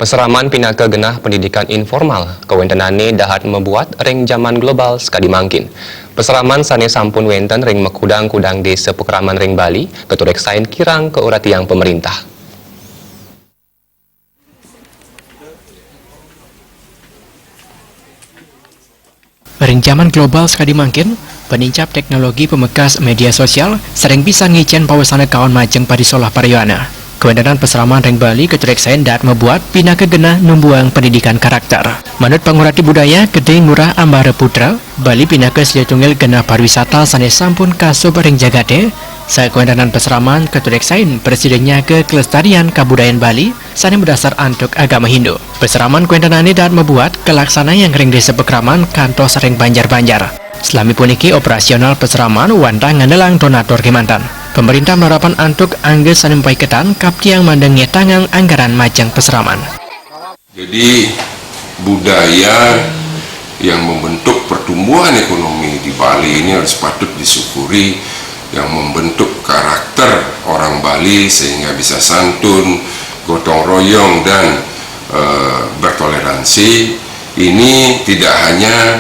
Peseraman pinaka genah pendidikan informal, kawentenane dahat membuat ring zaman global sekadi mangkin. Peseraman sane sampun wenten ring mekudang-kudang desa Pekraman ring Bali, keturek sain kirang ke urat tiang pemerintah. Ring zaman global sekadi mangkin, penincap teknologi pemekas media sosial sering bisa ngicen pawasana kawan majeng padi solah Pariyana. Kewendanan peseraman ring Bali keturek sain daat membuat pinaka genah numbuang pendidikan karakter. Menurut pengurati budaya Gede Ngurah Ambara Putra, Bali pinaka sedia tunggal genah pariwisata sane sampun kasub ring jagate. Saya kewendanan peseraman keturek sain presidennya ke kelestarian kabudayaan Bali sane berdasar antuk agama Hindu. Peseraman kewendanane daat membuat kelaksana yang ring desa Pekraman kantos ring banjar-banjar. Selami puniki operasional peseraman wanda ngandelang donatur kemantan. Pemerintah menerapan antuk angge sanempai ketan kaptiang mandengnya tangang anggaran majang peseraman. Jadi budaya yang membentuk pertumbuhan ekonomi di Bali ini harus patut disyukuri, yang membentuk karakter orang Bali sehingga bisa santun, gotong royong dan bertoleransi. Ini tidak hanya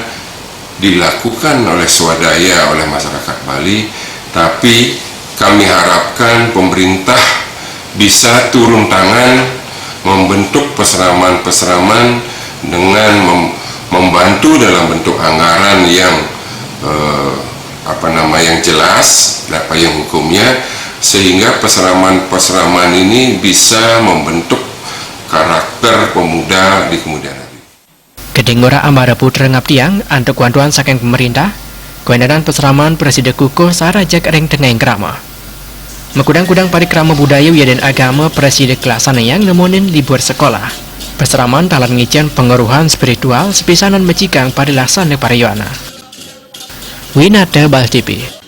dilakukan oleh swadaya oleh masyarakat Bali, tapi kami harapkan pemerintah bisa turun tangan membentuk peseraman-peseraman dengan membantu dalam bentuk anggaran yang yang jelas, payung hukumnya, sehingga peseraman-peseraman ini bisa membentuk karakter pemuda di kemudian hari. Gede Ngurah Ambara Putra ngaptiang antuk bantuan saking pemerintah, kewendanan peseraman Presiden Kuko sarajak ring tengah krama. Mekudang-kudang parikrama budaya dan agama Presiden kelasana yang nemonin libur sekolah. Peseraman talan ngicen pengaruhan spiritual sepisanan mecikang pada laksana Pariyana. Winata Bal TV.